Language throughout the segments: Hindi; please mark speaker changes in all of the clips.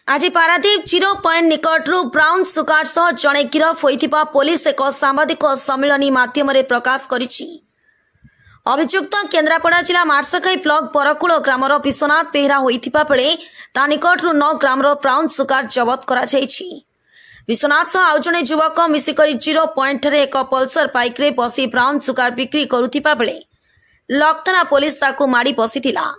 Speaker 1: आज पारादीप जीरो पॉइंट निकटू ब्राउन सुगार सह जड़े गिरफ होइथिबा पुलिस एक सांबादिक सम्मेलन माध्यम प्रकाश करिछि। अभियुक्त केन्द्रापड़ा जिला मार्शघाई ब्लॉक बरकूल ग्रामर विश्वनाथ बेहरा होइथिबा बेले ता निकटू 9 ग्रामर ब्राउन सुगार जबत करा जायछि। विश्वनाथ सह आउ जणे युवक मिसिकरी जीरो पॉइंट रे एक पल्सर बाइक रे बसी ब्राउन सुगार बिक्री करुथिबा बेले लक्थाना पुलिस ताकू माड़ी बसिथिला।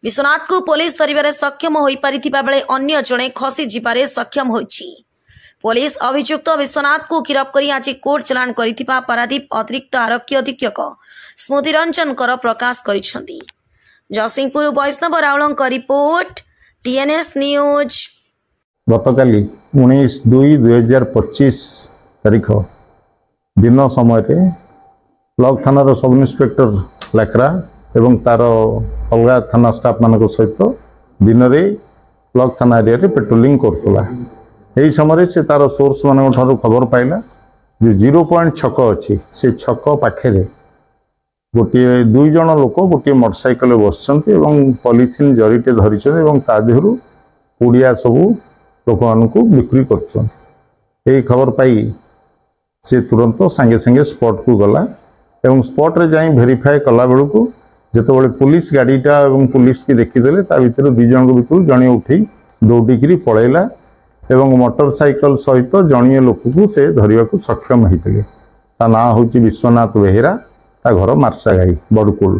Speaker 1: विश्वनाथ को पुलिस धरिबारे सक्षम होई पारिथिबा बेले अन्य जणे खसी जिबारे सक्षम होइछि। पुलिस अभियुक्त विश्वनाथ को गिरफ करी आज कोर्ट चलाण करिथिबा पारादीप अतिरिक्त आरक्षी अधीक्षक स्मृति रंजन कर प्रकाश करिसथि। जसिंहपुर वैष्णव रावलंक रिपोर्ट टीएनएस न्यूज।
Speaker 2: गतकाली 19/2/2025 तारीख दिन समय ब्लॉक थानार सब इन्स्पेक्टर लाकरा एवं तार अलग थाना स्टाफ मान सहित दिन में ब्लॉक थाना एरिया रे पेट्रोलिंग करुला। यही समय से तार सोर्स मान खबर पाइला जो 0 पॉइंट छक अच्छी से छक पाखे गोटे 2 जन लोक गोटे मोटरसाइकल बस पॉलिथिन जरीटे धरी देहर पुड़िया सबू लोक मान बिक्री कर खबर पाई से तुरंत सांगे सांगे स्पॉट को गला एवं स्पॉट रे जाई वेरीफाई कला बेलू को जिते पुलिस गाड़ीटा और पुलिस की देखीदे ता भर 2 जन भितर जड़े उठे दौड़िकी पलैला एवं मोटरसाइकल सहित जड़िए लोक को से धरने को सक्षम होते। ता ना हूँ विश्वनाथ बेहरा, ता घर मार्शाघाई बड़कुल।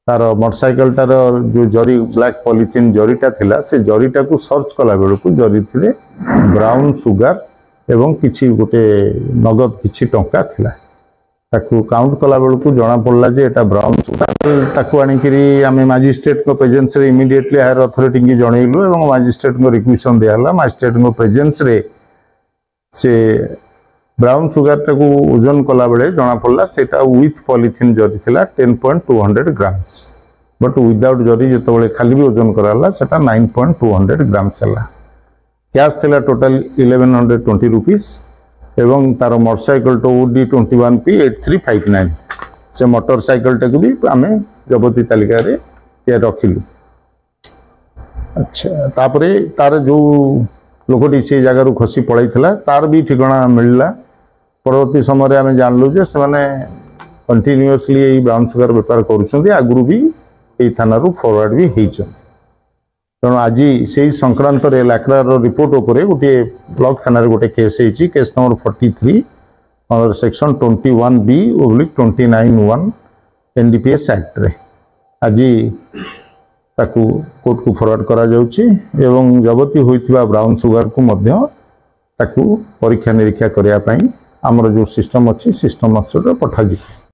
Speaker 2: तार मोटरसाइकल टार जो जरी ब्लैक पॉलिथिन जरीटा थिला से जरीटा को सर्च कला बेलू को जरी थिले ब्राउन सुगार एवं किछि गोटे नगद किछि टंका थिला। ताकू काउंट कला बेलू को जना पड़ला जे एटा ब्राउन सुगार। ताकू आनिकरी आमे मजिस्ट्रेट को प्रेजेंस रे इमीडिएटली हायर अथॉरिटी की जनइलु एवं मजिस्ट्रेट को रिक्वेशन दियाला। मजिस्ट्रेट को प्रेजेंस रे से ब्राउन सुगार टाकू ओजन कला बेले जना पड़ला सेटा विथ पॉलिथिन जरी थिला 10.200 ग्राम्स बट विदाउट जरी जेतो बेले खाली भी ओजन कराला सेटा 9.200 ग्राम्स हला। कैश थिला टोटल 1120 रुपीस एवं तार मोटरसाइकल तो डी 21P8359 से मोटरसाइकल टाक भी आम जबती तालिका रखिलु। अच्छा तापर तार जो लोकटी से जगार खसी पड़ाई तार भी ठिकाना मिलला। परवर्ती समय आम जानलु जे से कंटिन्यूअसली यही ब्राउन सुगार बेपार करुछंती आगुरु भी यही थाना फॉरवर्ड भी होती। तेणु आज से संक्रांत लाकरार रिपोर्ट उपरे गोटे ब्लॉक थाना गोटे केस होती case number 43 under section 21B/29(1) NDPS act रे आज ताकू कोर्ट को फॉरवर्ड करा जाउची एवं जबती होइथिबा ब्राउन सुगार को मध्य ताकू परीक्षा निरीक्षा करिया पई हमर जो सिस्टम अछि सिस्टम पठा जी।